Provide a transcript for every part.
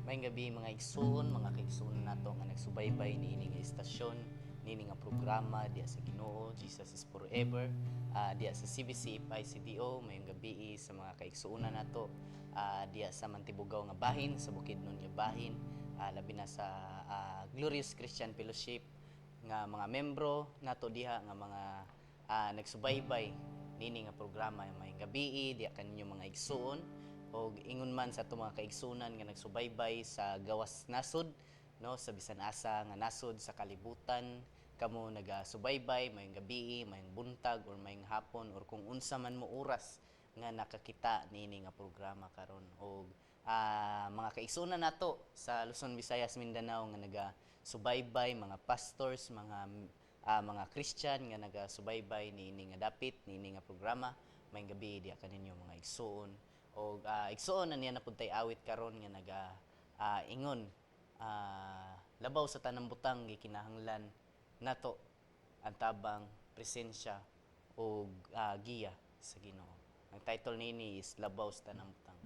Maayong gabi mga igsoon, mga kaigsoon nato nga nagsubaybay niini nga istasyon, niini nga programa diya sa Ginoo, Jesus is Forever, diya sa CBC PICDO. Maayong gabi sa mga kaigsuonan nato, diya sa Mantibugaw nga bahin, sa Bukidnon nga bahin, labi na sa Glorious Christian Fellowship nga mga membro nato diha nga mga nagsubaybay niini nga programa. Maayong gabi diya kaninyo mga igsoon, o ingon man sa ato mga kaigsunan nga nagsubaybay sa gawas nasod, no, sa bisan asa nga nasod sa kalibutan kamo nagasubaybay, mayong gabi, mayong buntag, or mayong hapon, or kung unsa man mo oras nga nakakita niini nga programa karon. O mga kaigsunan nato sa Luzon, Visayas, Mindanao nga nagasubaybay, mga pastors, mga Christian nga nagasubaybay niini nga dapit niini nga programa. Mayong gabi diya kaninyo mga igsoon, o igsoon na niya napuntay awit karon nga naga ingon labaw sa tanang butang gikinahanglan nato ang tabang presensya o giya sa Ginoo. Ang title nini is Labaw sa tanang butang.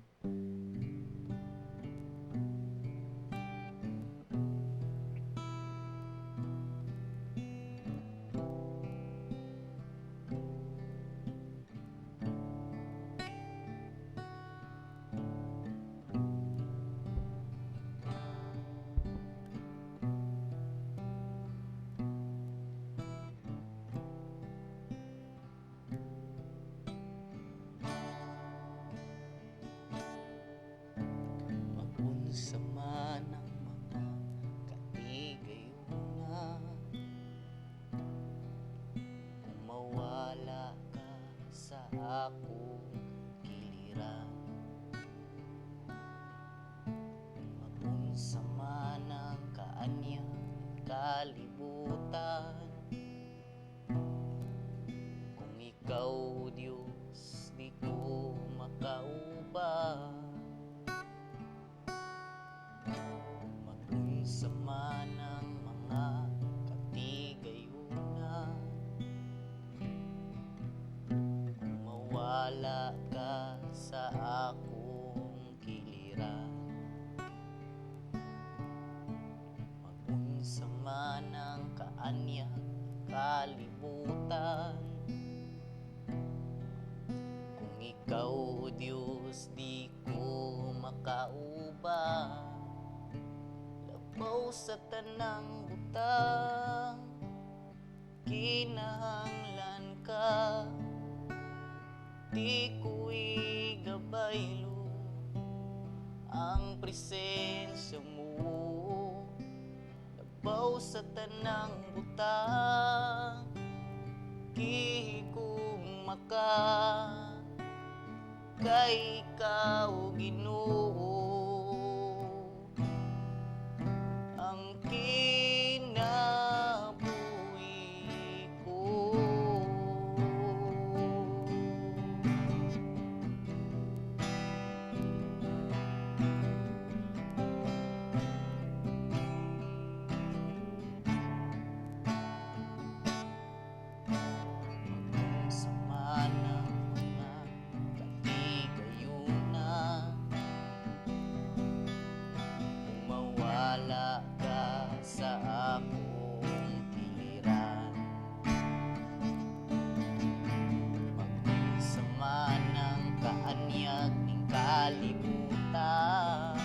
Magunsa man ang mga katigayuna, kung mawala ka sa akong giliran. Magunsa man ang kaanyang kalibutan, kung ikaw Diyos di ko makauban. Magunsa man ang mga katigayuna, kung mawala ka sa akong giliran. Magunsa man ang kaanyang kalibutan, kung ikaw Diyos di ko makauban. Labaw sa tanang butang kinahanglan ka, di ko igabaylo ang presensya mo. Labaw sa tanang butang kihigugma maka kay ikaw Ginoo ang kinabuhi ko. Kung sama ng mga katigayunan, kung mawala ka sa akong piliran, magsama ng kaanyag ng kalibutan,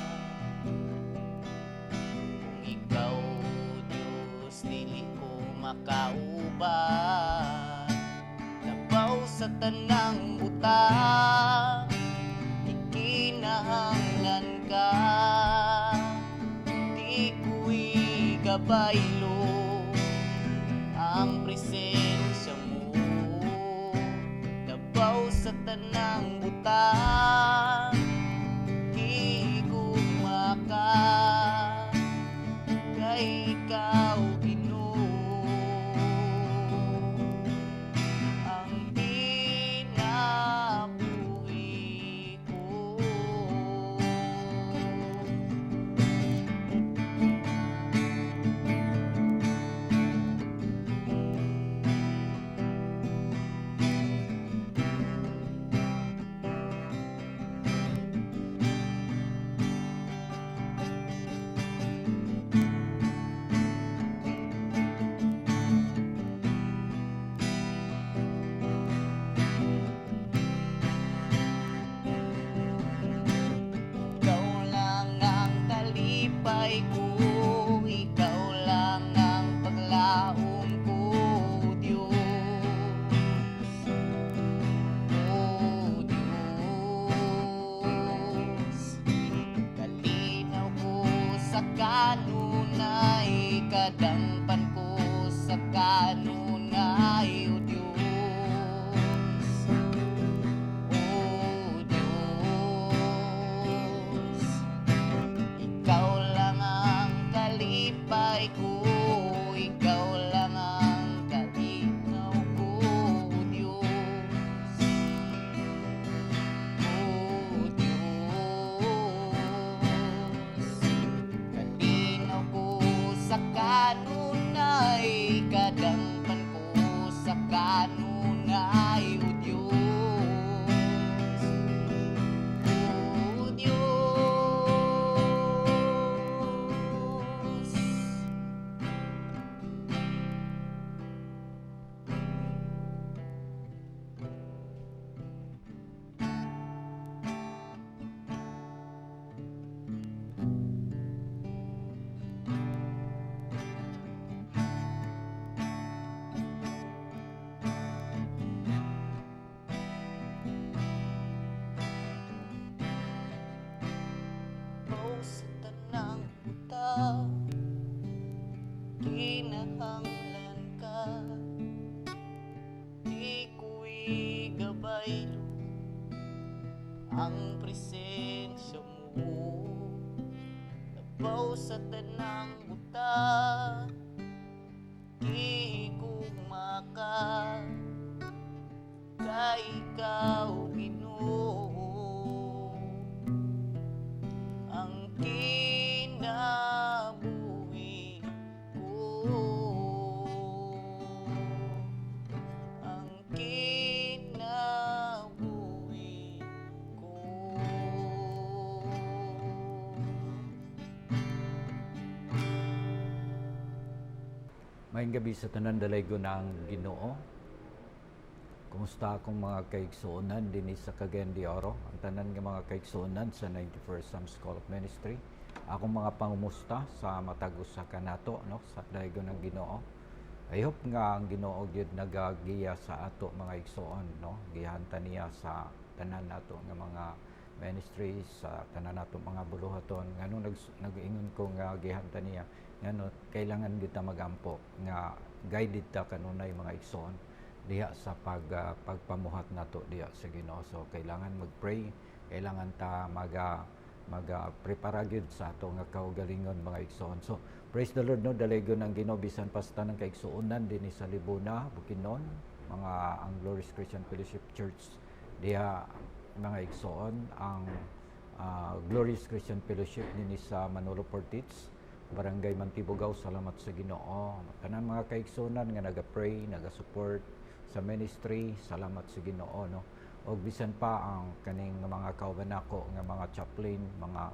kung ikaw Diyos dili ko makauban. Labaw sa tanang butang ikinahanglan ka, di ko'y gabaylo ang presensya mo. Labaw sa tanang butang higugma ka, kay ikaw Ginoo ang kinabuhi ko. kalipay ko, ikaw lang ang paglaom ko, Diyos. O Diyos, kalinaw ko sa kanunay, kadampan ko sa kanunay, O Diyos. O Diyos, ikaw lang ang kalipay ko, ikaw lang ang kalinaw ko, O Diyos. O Diyos, kalinaw ko sa kanunay, kadampan ko sa kanunay, O Diyos. O Diyos. O sa tanang buta, kinahanglan ka, di ko'y gabaylo ang presensya mo. Labaw sa tanang buta, di ko maka, kay ikaw Ginoo ang kinabuhi ko, ang kinabuhi ko. Maayong gabi sa tanan dalaygo ng Ginoo. Kumusta akong mga kaigsuonan dinhi sa Cagayan de Oro, ang tanan nga mga kaigsuonan sa 91st Psalm School of Ministry. Akong mga pangumusta sa matag usa ka nato no sa dalaygo ng Ginoo. I hope nga ang Ginoo gyud nagagiya sa ato mga igsuon no. Gihanta niya sa tanan nato nga mga ministries, sa tanan nato mga buluhaton ngano nag-ingon ko nga gihanta niya ngano kailangan kita magampo nga guided ta kanunay mga igsuon diha sa pagpamuhat nato diha sa Ginoo. So kailangan mag-pray, kailangan ta prepara gyud sa ato nga kaugalingon mga igsoon. So praise the Lord no, dalaygo ng Ginoo bisan pa sa tanang kaigsuonan dinhi sa Libuna, Bukidnon, mga ang Glorious Christian Fellowship Church diha mga igsoon, ang Glorious Christian Fellowship dinhi sa Manolo Portits, Barangay Mantibugaw. Salamat sa Ginoo. Tanan mga kaigsuonan nga naga-pray, naga-support sa ministry, salamat sa Ginoo no. Og bisan pa ang kaning mga kauban nako nga mga chaplain, mga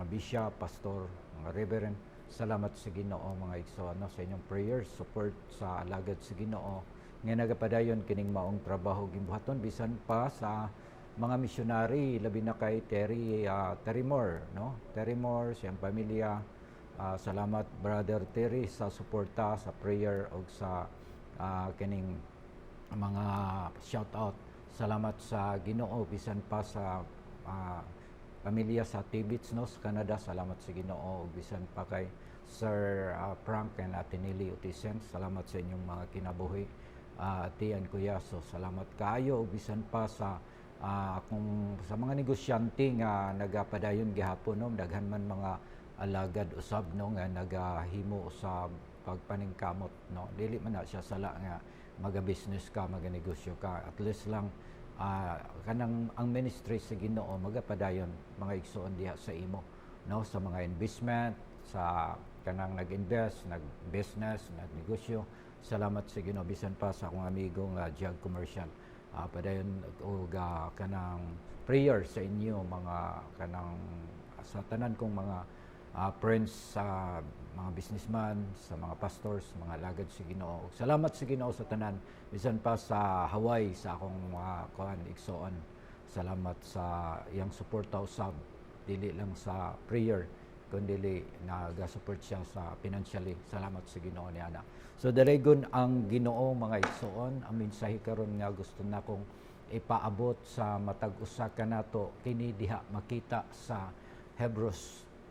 bishop, pastor, mga reverend, salamat sa Ginoo mga igsoon no, sa inyong prayers, support sa alagad sa Ginoo nga nagapadayon kining maong trabaho gimbuhaton bisan pa sa mga missionary, labi na kay Terry Moore no. Terry Moore, siyang pamilya, salamat Brother Terry sa suporta sa prayer og sa kining mga shout out. Salamat sa Ginoo bisan pa sa pamilya sa Tibbets no sa Canada, salamat sa Ginoo bisan pa kay Sir Frank and Ate Nelly Utisen, salamat sa inyong mga kinabuhi. Tian Kuya, so salamat kaayo bisan pa sa kung sa mga negosyante nga nagapadayon gihapon no, daghan man mga alagad usab no nga nagahimo sa pagpaningkamot no, dili man na siya sala nga maga-business ka, maga-negosyo ka, at least lang kanang ang ministry sa Ginoo magapadayon mga igsoon diha sa imo no, sa mga investment, sa kanang nag-invest, nag-business, nag-negosyo. Salamat sa Ginoo bisan pa sa akong amigo nga Jag Commercial, padayon og kanang prayer sa inyo mga kanang sa tanan kong mga friends sa mga businessman, sa mga pastors, mga alagad sa Ginoo. Salamat sa Ginoo sa tanan bisan pa sa Hawaii sa akong mga igsoon. Salamat sa iyang suporta usab dili lang sa prayer kundi nagasupport siya sa financially. Salamat sa Ginoo ni ana. So dalagon ang Ginoo mga igsoon, ang mensahe karon nga gusto nakong ipaabot sa matag usa kanato kini diha makita sa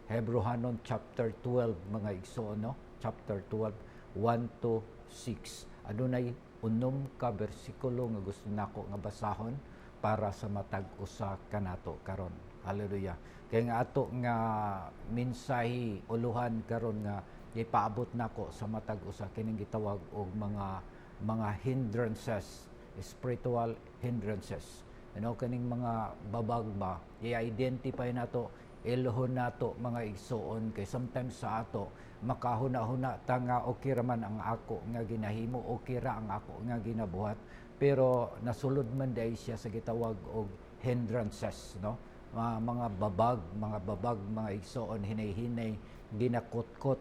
Hebrehanon chapter 12 mga igsoon, no? Chapter 12 1 to 6. Adunay unom ka bersikulo nga gusto nako nga basahon para sa matag usa kanato karon. Hallelujah. Kaya nga ato nga mensahe uluhan karon nga ipaabot nako sa matag usa kining gitawag og mga hindrances, spiritual hindrances. Kaning mga babag ba, i-identify nato, iluhon nato mga igsoon kay sometimes sa ato makahuna-huna ta nga okay ra man ang ako nga ginahimo, okay ra ang ako nga ginabuhat, pero nasulod man day siya sa gitawag og hindrances, no? Mga babag, mga igsoon, hinay-hinay, ginakutkot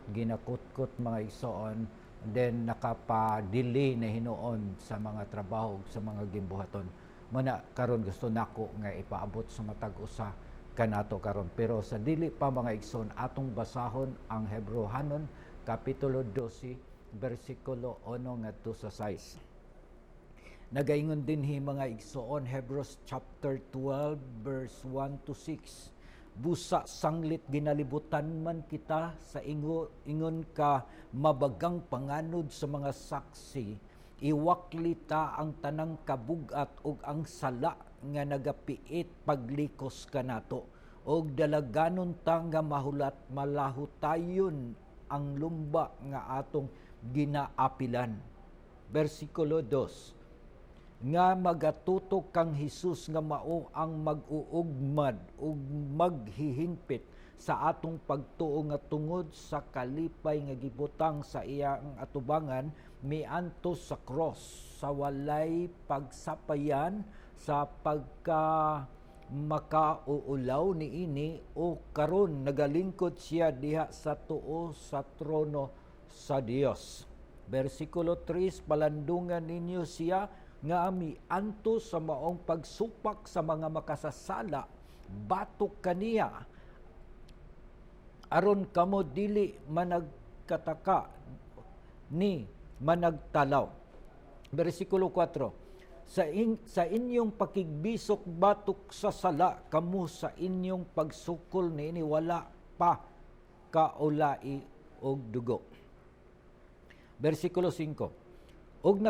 mga igsoon, then nakapa-delay na hinuon sa mga trabaho, sa mga gimbuhaton. Muna karon gusto nako nga ipaabot sa matag usa kanato karon. Pero sa dili pa mga igsoon, atong basahon ang Hebrehanon kapitulo 12 bersikulo 1 ngadto sa 6. Nagaingon dinhi mga igsoon, Hebrews chapter 12 verse 1 to 6. Busa sanglit ginalibutan man kita sa ingon ka mabagang panganod sa mga saksi, iwaklita ang tanang kabugat ug ang sala nga nagapiit paglikos kanato, og dalaganon ta nga mahulat malahutayon ang lumba nga atong ginaapilan. Bersikulo 2. Nga magatutok kang Hesus nga mao ang mag-uugmad ug maghihingpit sa atong pagtuo nga tungod sa kalipay nga gibutang sa iyang atubangan miantos sa cross, sa walay pagsapayan, sa pagka makauulaw niini o karon nagalingkod siya diha sa tuo sa trono sa Dios. Bersikulo 3, palandungan ninyo siya nga mianto sa maong pagsupak sa mga makasasala, batok kaniya aron kamo dili managkataka ni managtalaw. Bersikulo 4, sa inyong pakigbisok batok sa sala, kamo sa inyong pagsukol niini wala pa kaulai og dugo. Bersikulo 5, og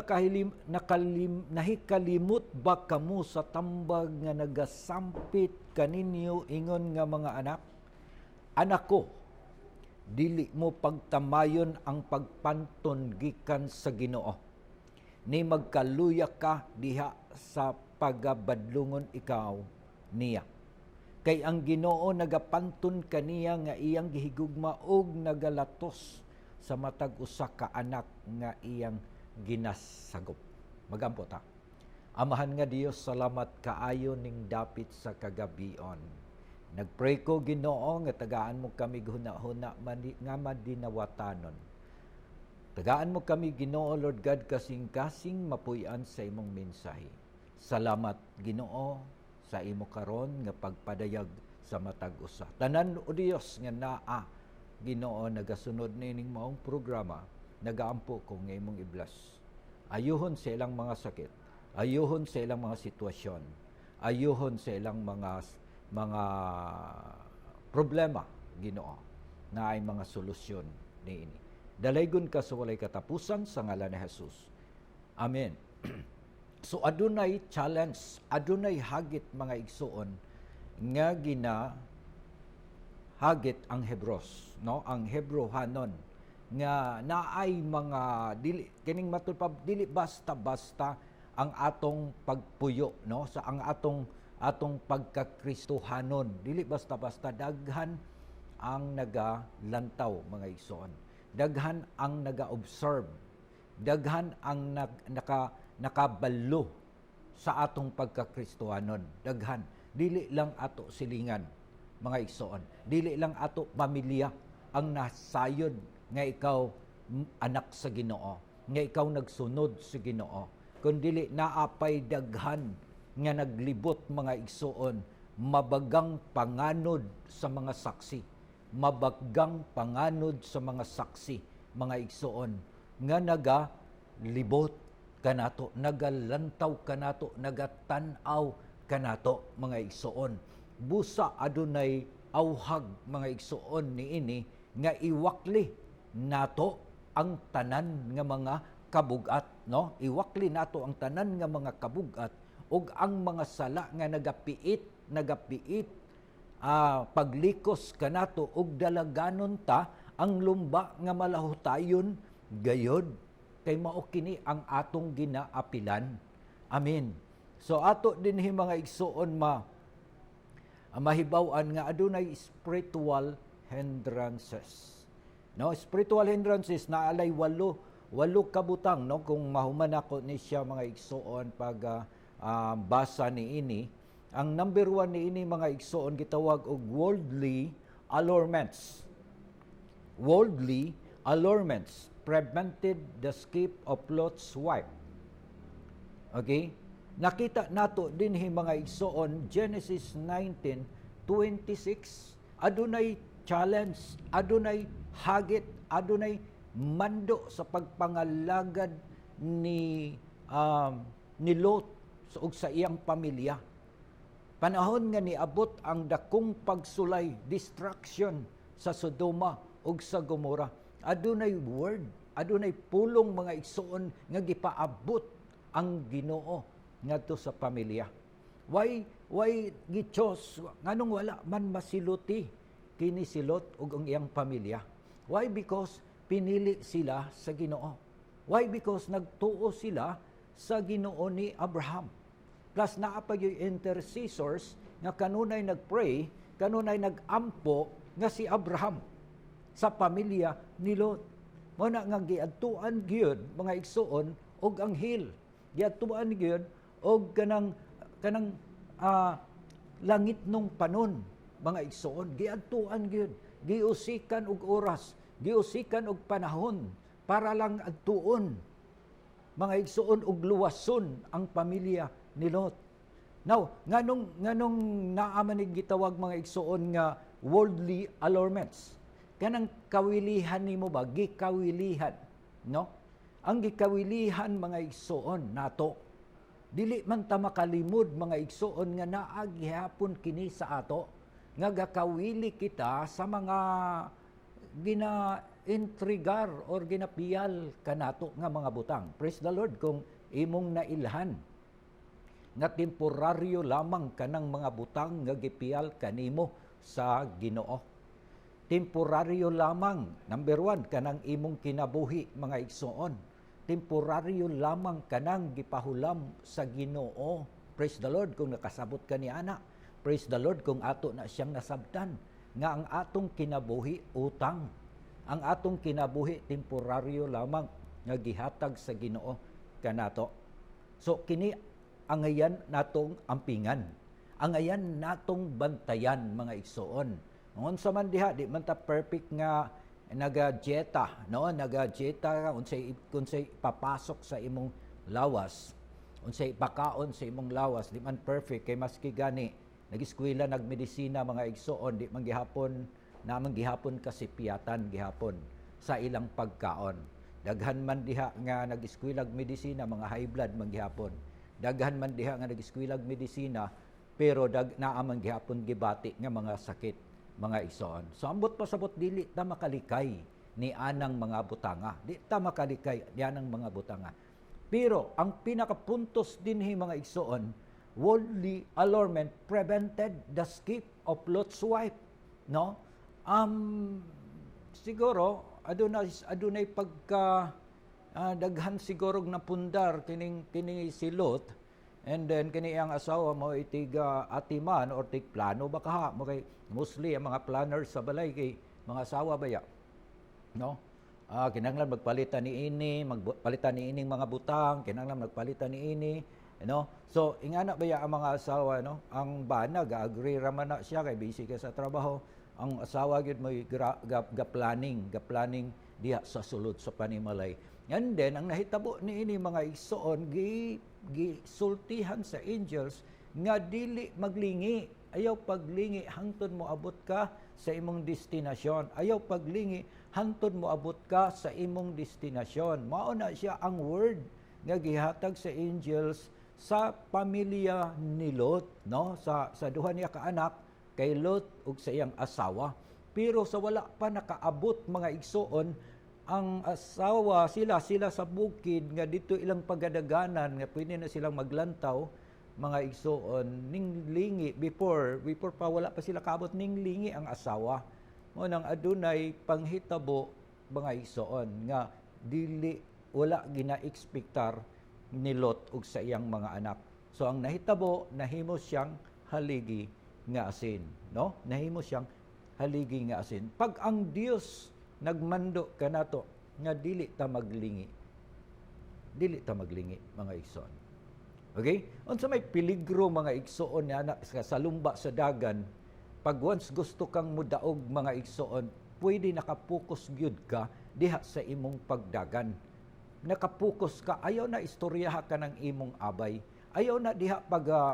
nahikalimot ba kamo sa tambag nga nagasampit kaninyo ingon nga mga anak? Anak ko, dili mo pagtamayon ang pagpanton gikan sa Ginoo. Ni magkaluya ka diha sa pagabadlungon ikaw niya. Kay ang Ginoo nagapanton kaniya nga iyang gihigugma og nagalatos sa matag usa ka anak nga iyang ginasagop. Magampo ta. Amahan nga Dios, salamat kaayo ning dapit sa kagabion. Nagpray ko Ginoo nga tagaan mo kami huna-huna nga madinawatanon. Tagaan mo kami Ginoo Lord God kasing-kasing mapuy-an sa imong mensahe. Salamat Ginoo sa imo karon nga pagpadayag sa matag usa. Tanan o Dios nga naa Ginoo nagasunod nining maong programa, nagaampo ko nga imong iblas. Ayuhon sa ilang mga sakit, ayuhon sa ilang mga sitwasyon, ayuhon sa ilang mga problema, Ginoo, na ay mga solusyon niini. Dalaygon ka sa walay katapusan sa ngalan ni Jesus. Amen. So adunay challenge, adunay hagit mga igsoon nga hagit ang Hebrews, no? Ang Hebrehanon nga naay mga kining matulpab dili basta-basta ang atong pagpuyo, no? Sa ang atong pagkakristohanon, dili basta-basta, daghan ang nagalantaw mga igsoon. Daghan ang naga-observe, daghan ang nakabalo sa atong pagkakristohanon. Daghan, dili lang ato silingan mga igsoon, dili lang ato pamilya ang nasayod nga ikaw anak sa Ginoo, nga ikaw nagsunod sa Ginoo, kundi naapay daghan nga naglibot mga igsoon mabagang panganod sa mga saksi. Mabagang panganod sa mga saksi, mga igsoon, nga nagalibot kanato, nagalantaw kanato, nagatanaw kanato, mga igsoon. Busa adunay awhag, mga igsoon, niini nga iwakli nato ang tanan nga mga kabugat, no? Iwakli nato ang tanan nga mga kabugat ug ang mga sala nga nagapiit paglikos kanato ug dalaganon ta ang lumba nga malahutayon gayod kay mao kini ang atong ginaapilan. Amen. So ato dinhi mga igsoon mahibaw-an nga adunay spiritual hindrances. No, spiritual hindrances naalay walo kabutang, no, kung mahuman ako ni siya mga igsoon pag basa niini. Ang number 1 niini mga igsoon gitawag og worldly allurements. Worldly allurements prevented the escape of Lot's wife. Okay? Nakita nato dinhi mga igsoon Genesis 19:26, adunay challenge, adunay hagit, adunay mando sa pagpangalagad ni Lot ug sa iyang pamilya. Panahon nga niabot ang dakong pagsulay, destruction sa Sodoma ug sa Gomora. Adunay word, adunay pulong mga igsoon nga gipaabot ang Ginoo ngadto sa pamilya. Why gichos nganong wala man masiluti kini si Lot ug ang iyang pamilya? Why? Because pinili sila sa Ginoo. Why? Because nagtuo sila sa Ginoo ni Abraham. Plus naa pa yung intercessors nga kanunay nagpray, kanunay nagampo nga si Abraham sa pamilya ni Lot. Mao na nga giadtuan gyud mga igsoon og anghel. Giadtuan gyud og kanang langit nung panon, mga igsoon. Giadtuan gyud, giusikan og oras, giusikan og panahon para lang adtuon, mga igsoon, og luwason ang pamilya ni Lot. Now, nganong naamanig gitawag mga igsoon nga worldly allurements. Kanang kawilihan nimo ba, gikawilihan, no? Ang gikawilihan mga igsoon nato, dili man ta makalimod mga igsoon nga naa gihapon kini sa ato nga gakawili kita sa mga gina-intrigar or ginapiyal kanato nga mga butang. Praise the Lord kung imong nailhan nga temporaryo lamang kanang mga butang nga gipiyal kanimo sa Ginoo. Temporaryo lamang, number 1, kanang imong kinabuhi mga igsoon. Temporaryo lamang kanang gipahulam sa Ginoo. Praise the Lord kung nakasabot ka ni ana. Praise the Lord kung ato na siyang nasabtan nga ang atong kinabuhi utang. Ang atong kinabuhi temporaryo lamang nga gihatag sa Ginoo kanato. So kini angayan natong ampingan. Angayan natong bantayan mga igsoon. Unsa man diha di man ta perfect nga naga-jeta, no? Naga-jeta ka unsay papasok sa imong lawas. Unsay pakaon sa imong lawas, di man perfect kay maski gani nag-eskwela, nagmedisina mga igsoon, di man gihapon naman gihapon kasipiyatan gihapon sa ilang pagkaon. Daghan man diha nga nag-eskwela medisina mga high blood man gihapon. Daghan man diha nga nag-eskwela medisina pero naa man gihapon gibati nga mga sakit mga igsoon. So ambot pasabot dili ta makalikay ni anang mga butanga. Di ta makalikay ni anang mga butanga. Pero ang pinakapuntos dinhi mga igsoon, worldly allurement prevented the escape of Lot's wife, no? Siguro adunay pagka daghan siguro na pundar kini si Lot, and then kini ang asawa mo itiga atiman or tig plano baka ha mo kay mostly ang mga planners sa balay kay mga asawa baya, no? Kinahanglan magpalitan ni ini, magpalitan ni ining mga butang, kinahanglan magpalitan ni ini, no? So ingana baya ang mga asawa, no? Ang bana ga-agree ra man na siya kay busy ka sa trabaho. Ang asawa gyud mo ga-planning diha sa sulod sa panimalay. And then ang nahitabo ni ini mga igsoon gisultihan sa angels nga dili maglingi. Ayaw paglingi hangtod mo abot ka sa imong destinasyon. Ayaw paglingi hangtod mo abot ka sa imong destinasyon. Mao na siya ang word nga gihatag sa angels sa pamilya ni Lot, no? Sa duha niya ka anak kay Lot ug sa iyang asawa. Pero sa wala pa nakaabot mga igsoon, ang asawa sila sa bukid nga dito ilang pagadaganan nga pwede na silang maglantaw mga igsoon ning lingi before pa wala pa sila kaabot ning lingi ang asawa mo nang adunay panghitabo mga igsoon nga dili wala gina-ekspektar ni Lot ug sa iyang mga anak. So ang nahitabo nahimo siyang haligi nga asin, no? Nahimo siyang haligi nga asin. Pag ang Dios nagmando kanato nga dili ta maglingi mga igsoon. Okay? Unsa may peligro mga igsoon na sa lumba sa dagan, pag once gusto kang mudaog mga igsoon, pwede nakapokus gyud ka diha sa imong pagdagan. Nakapokus ka, ayaw na istoryaha ka ng imong abay. Ayaw na diha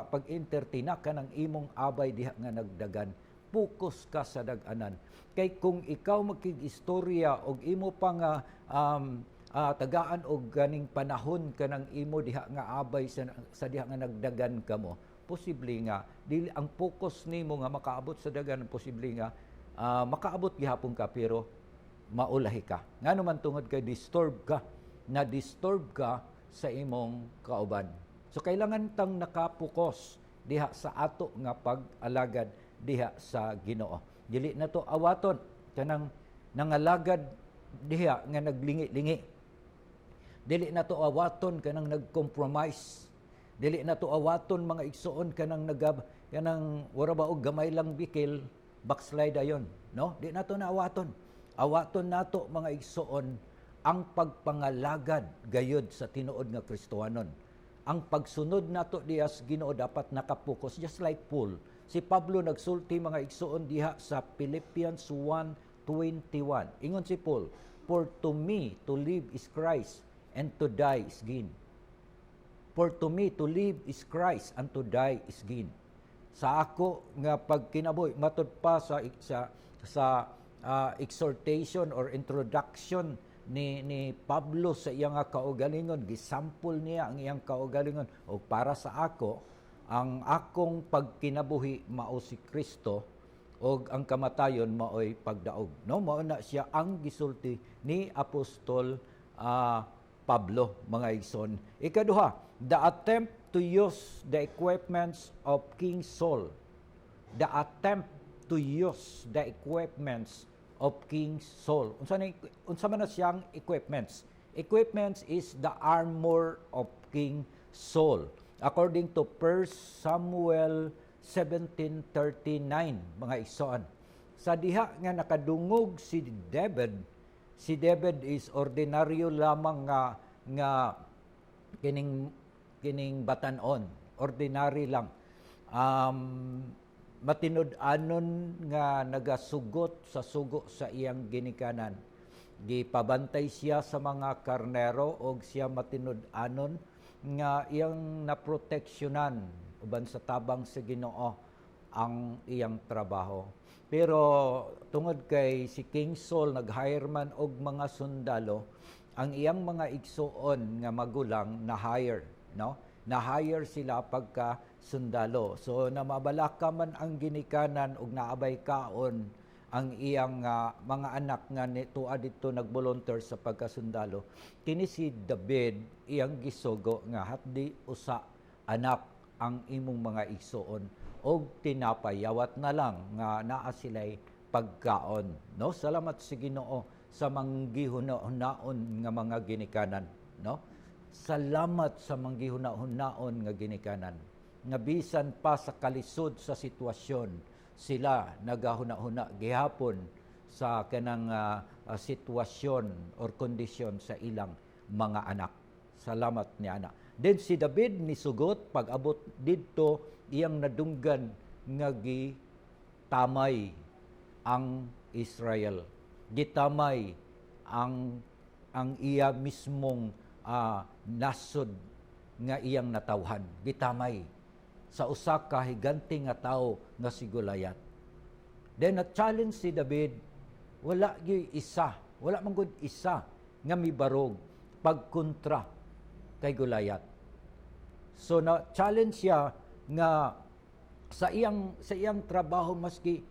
pag-entertain ka ng imong abay diha nga nagdagan. Focus ka sa daganan. Kay kung ikaw makig-istorya og imo pa nga tagaan og ganing panahon ka ng imo diha nga abay sa diha nga nagdagan kamo, posible nga dili ang focus nimo nga makaabot sa dagan, posible nga makaabot gihapon ka pero maulahi ka. Ngano man tungod kay disturb ka sa imong kauban. So kailangan tang nakapokus diha sa ato nga pag-alagad diha sa Ginoo. Dili na to awaton kanang nangalagad diha nga naglingi-lingi. Dili na to awaton kanang nag-compromise. Dili na to awaton mga igsoon kanang wala ba og gamay lang bikil backslide ayon, no? Di na to na awaton. Awaton nato mga igsoon ang pagpangalagad gayud sa tinuod nga Kristohanon. Ang pagsunod nato diha sa Ginoo dapat nakapokus just like Paul. Si Pablo nagsulti mga igsoon diha sa Philippians 1:21. Ingon si Paul, "For to me to live is Christ, and to die is gain." For to me to live is Christ, and to die is gain. Sa ako nga pagkinabuhi matud pa sa exhortation or introduction ni Pablo sa iyang kaugalingon, gisample niya ang iyang kaugalingon, o para sa ako ang akong pagkinabuhi mao si Kristo og ang kamatayon maoy pagdaog, no? Mao na siya ang gisulti ni Apostol Pablo mga igsoon. Ikaduha, the attempt to use the equipments of King Saul. The attempt to use the equipments of King Saul. Unsa man na siyang equipments? Equipments is the armor of King Saul. According to 1 Samuel 17:39 mga igsoon. Sa diha nga nakadungog si David is ordinaryo lamang nga kining batan-on, ordinary lang. Matinud-anon nga nagasugot sa sugo sa iyang ginikanan. Gipabantay siya sa mga karnero og siya matinud-anon nga iyang naproteksyonan uban sa tabang sa Ginoo ang iyang trabaho. Pero tungod kay si King Saul nag-hire man og mga sundalo, ang iyang mga igsoon nga magulang na-hire, no? Na-hire sila pagka sundalo. So namabalaka man ang ginikanan og naabay kaon ang iyang mga anak nga tuwa dito nag-volunteer sa pagkasundalo. Kini si David iyang gisugo nga hatdi usa anak ang imong mga igsoon og tinapay yawat na lang nga naa sila'y pagkaon, no? Salamat sa Ginoo sa manggihuna-hunaon nga mga ginikanan, no? Salamat sa manggihuna-hunaon nga ginikanan nga bisan pa sa kalisod sa sitwasyon sila nagahuna-huna gihapon sa kanang sitwasyon or kondisyon sa ilang mga anak. Salamat ni anak. Then si David ni sugot pag-abot didto iyang nadunggan nga gitamay ang Israel. Gitamay ang iya mismong nasod nga iyang natawhan. Gitamay. sa usa ka higante nga tawo nga si Goliath. Then na-challenge si David, wala man gud isa nga mibarog pagkontra kay Goliath. So na-challenge siya nga sa iyang trabaho maski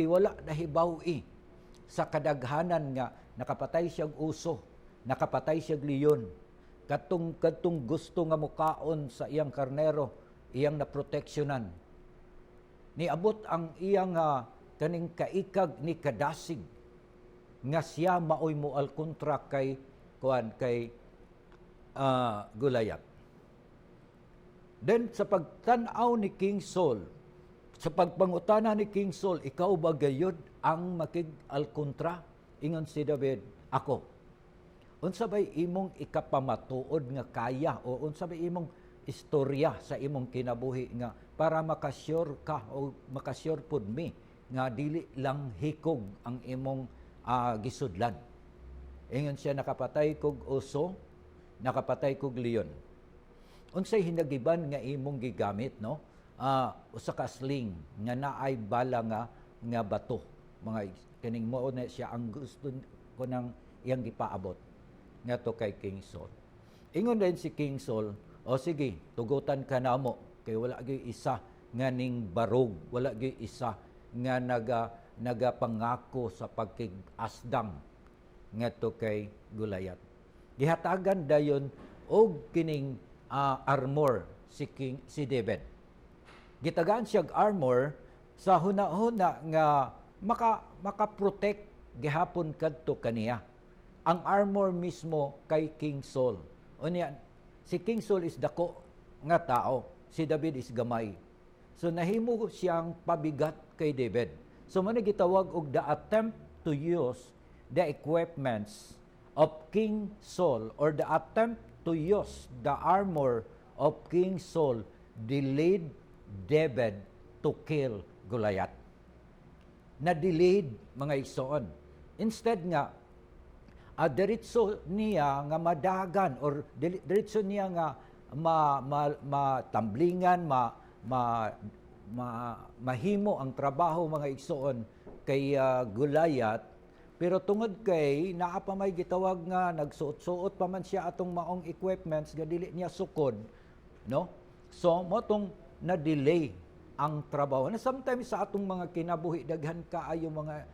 wala nahibaw-i sa kadaghanan nga nakapatay siyang uso, nakapatay siyang leon, katong gusto nga mukaon sa iyang karnero, iyang naproteksyonan. Niabot ang iyang kaning kaikag ni kadasig nga siya maoy moal kontra kay Goliath. Then sa pagtan-aw ni King Saul, sa pagpangutana ni King Saul, ikaw ba gayud ang makig-alkontra? Ingon si David, ako. Unsa bay imong ikapamatuod nga kaya o unsa bay imong istorya sa imong kinabuhi nga para makasure ka o makasure pud mi nga dili lang hikog ang imong gisudlan. Ingon siya, nakapatay kog uso, nakapatay kog leon. Unsay hinagiban nga imong gigamit, no? Usa ka sling nga naay bala nga bato. Mga kining mo na siya ang gusto ko nang iyang gipaabot nga to kay King Saul. Ingon din si King Saul, o sige, tugutan ka namo kay wala gyud isa nga ning barog, wala gyud isa nga nagapangako sa pagkig-asdang nga to kay Goliath. Gihatagan dayon og kining armor si David. Gitagaan siya armor sa hunahuna nga maka-protect gihapon kadto kaniya. Ang armor mismo kay King Saul. Unya, si King Saul is dako nga tao, si David is gamay. So nahimo siyang pabigat kay David. So man gitawag og the attempt to use the equipments of King Saul or the attempt to use the armor of King Saul delayed David to kill Goliath. Na-delayed mga igsoon. Instead nga, diretso niya nga madagan or diretso niya nga matamblingan, mahimo ang trabaho mga igsoon kay Goliath. Pero tungod kay naa pa may gitawag nga nagsuot-suot pa man siya atong maong equipments nga dili niya sukod, no? So mo tong na-delay ang trabaho. Na sometimes sa atong mga kinabuhi daghan kaayo mga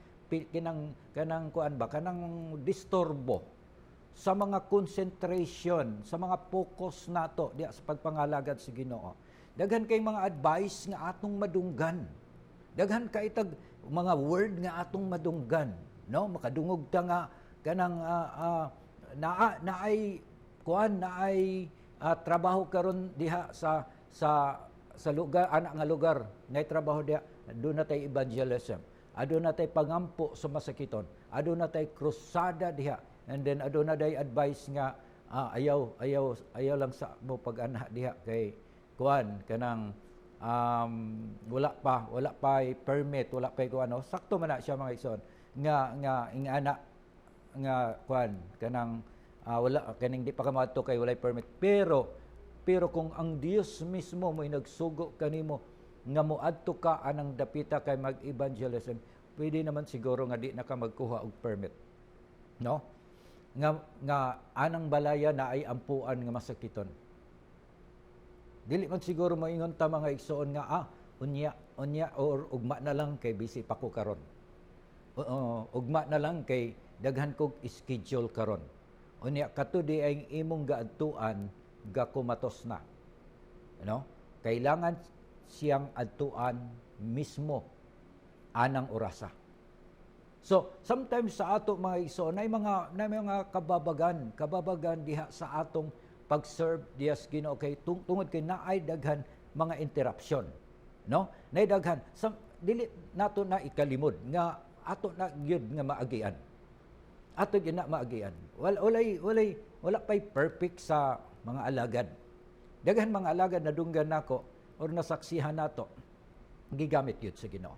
kanang disturbo sa mga concentration, sa mga focus nato diya sa pagpangalagad sa Ginoo. Daghan kay mga advice nga atong madunggan. Daghan kay tag mga word nga atong madunggan. No, makadungog ta nga kanang naay trabaho karon diha sa lugar nga lugar ngay trabaho diha, aduna natay evangelism, aduna natay pangampo sa masakiton, aduna natay krusada diha, and then aduna day advice nga ayaw lang sa mo pag-ana diha kay kanang wala pa permit, wala pa kuano, sakto man na siya mga igsoon nga ingana nga kanang wala kaning di pa ka maadto kay walay permit, pero kung ang Dios mismo mo'y nagsugo kanimo nga moadto ka anang dapita kay mag-evangelism, pwede naman siguro nga di na ka magkuha og permit, no? Nga anang balaya na ay ampuan nga masakiton. Dili man siguro moingon ta mga igsoon nga unya or ugma na lang kay busy pa ko karon. Ugma na lang kay daghan kog schedule karon. Unya kato di ay imong gaadtuan gakumatos na. No? Kailangan siyang adtuan mismo anang orasa. So, sometimes sa ato mga igsoon na mga kababagan diha sa atong pag-serve diha sa Ginoo kay tungod kay naay daghan mga interruption. No? Naay daghan dili nato na ikalimod nga ato na gyud nga maagian. Ato gyud na maagian. Wala pay perfect sa mga alagad. Daghan mga alagad na dunggan nako or nasaksihan nato gigamit gyud sa Ginoo.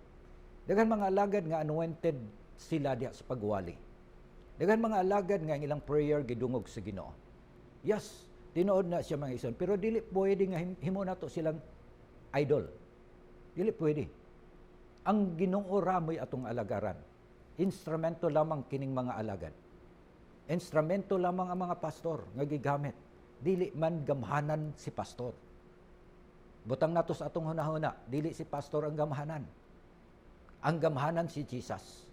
Daghan mga alagad nga anointed sila diha sa pagwali. Daghan mga alagad nga ilang prayer gidungog sa Ginoo. Yes, tinuod na siya mga igsoon, pero dili pwede nga himo nato silang idol. Dili pwede. Ang Ginoo ramoy atong alagaran. Instrumento lamang kining mga alagad. Instrumento lamang ang mga pastor nga gigamit. Dili man gamhanan si pastor. Butang nato sa atong hunahuna, dili si pastor ang gamhanan. Ang gamhanan si Jesus.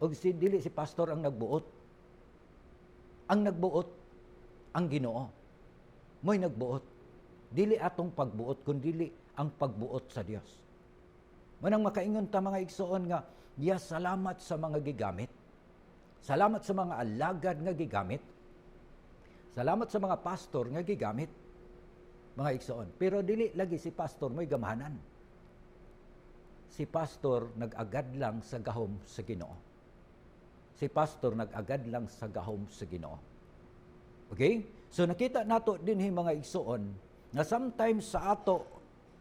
O dili si pastor ang nagbuot. Ang nagbuot, ang Ginoo. Mo'y nagbuot. Dili atong pagbuot, kundi ang pagbuot sa Dios. Manang makaingon ta mga igsoon nga, salamat sa mga gigamit. Salamat sa mga alagad nga gigamit. Salamat sa mga pastor nga gigamit. Mga igsoon. Pero dili lagi si pastor mo'y gamhanan. Si pastor nag-agad lang sa gahom sa Ginoo. Si pastor nag-agad lang sa gahom sa Ginoo. Okay? So nakita nato dinhi mga igsoon na sometimes sa ato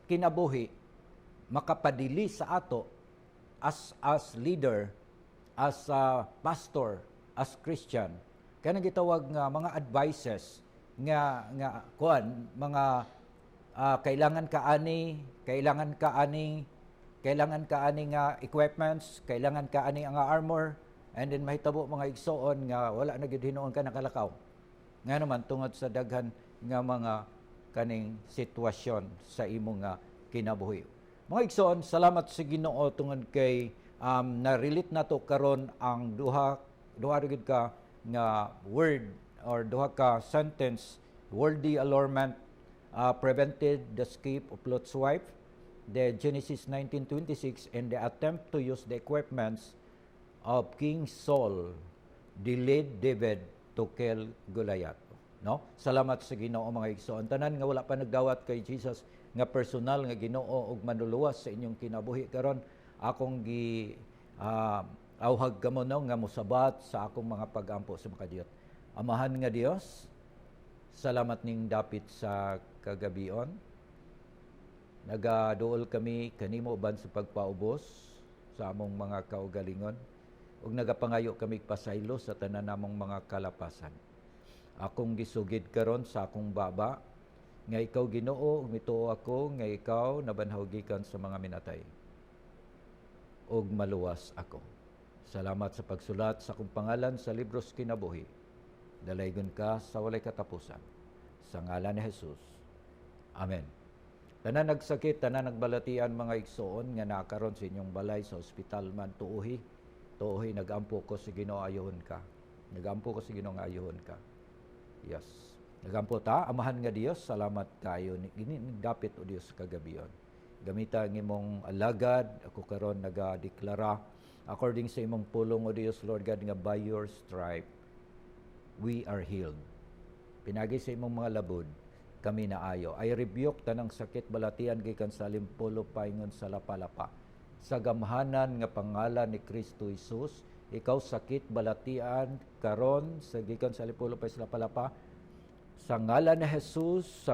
kinabuhi makapadili sa ato as leader, as pastor, as Christian. Kaya gitawag nga mga advices nga mga kailangan ka ani nga equipments, kailangan ka ani nga armor, and then mahitabo mga igsoon nga wala na gid hinuon ka nakalakaw. Nga naman tungod sa daghan nga mga kaning sitwasyon sa imo nga kinabuhi. Mga igsoon, salamat sa Ginoo tungod kay na-relate nato karon ang duha gid ka nga word or duha ka sentence, worldly allurement prevented the escape of Lot's wife, the Genesis 19:26, and the attempt to use the equipments of King Saul delayed David to kill Goliath. No? Salamat sa Ginoo mga igsoon. Tanan nga wala pa nagdawat kay Jesus nga personal nga Ginoo ug manluluwas sa inyong kinabuhi karon, akong awhag kamo no nga mosabat sa akong mga pagampo sa makadiyot. Amahan nga Dios, salamat ning dapit sa kagabion. Nagaduol kami kanimo uban sa pagpaubos sa among mga kaugalingon ug nagapangayo kami pasaylo sa tanan namong mga kalapasan. Akong gisugid karon sa akong baba nga ikaw Ginoo, ug mituo ako nga ikaw nabanhaw gikan sa mga minatay. Ug maluwas ako. Salamat sa pagsulat sa akong pangalan sa libros kinabuhi. Dalaygon ka sa walay katapusan. Sa ngalan ni Jesus. Amen. Tanan nagsakit, tanan nagbalatian mga igsoon nga nakaron sa inyong balay sa ospital man, tuuhi, nagampo ko sa Ginoo ayohon ka. Nagampo ko sa Ginoo nga ayohon ka. Yes. Nagampo ta, amahan nga Dios, salamat kayo. Dapit o Dios kagabion. Gamita ang imong alagad, ako karon nagadeklara, according sa imong pulong o Dios, Lord God, nga by your stripe, we are healed. Pinagi sa imong mga labod, kami naayo. I rebuke tanang sakit balatian gikan sa limpulo paingon sa lapalapa. Sa gamhanan nga pangalan ni Kristo Jesus, ikaw sakit balatian karon sa gikan sa limpulo pa sa lapalapa. Sa ngalan ni Jesus,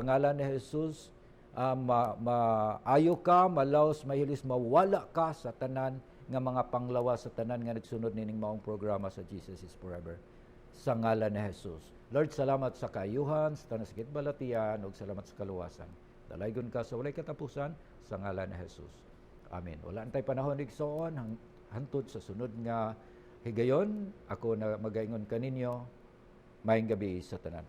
maayo ka, malaos, mahilis, mawala ka sa tanan nga mga panglawa sa tanan nga nagsunod nining maong programa sa Jesus is Forever. Sa ngalan ni Jesus. Lord, salamat sa kaayuhan, sa tanang sakit balatian, ug salamat sa kaluwasan. Dalaygon ka sa walay katapusan, sa ngalan ni Jesus. Amen. Wala antay panahon igsoon, hantod sa sunod nga higayon, ako na magaingon kaninyo, maayong gabi sa tanan.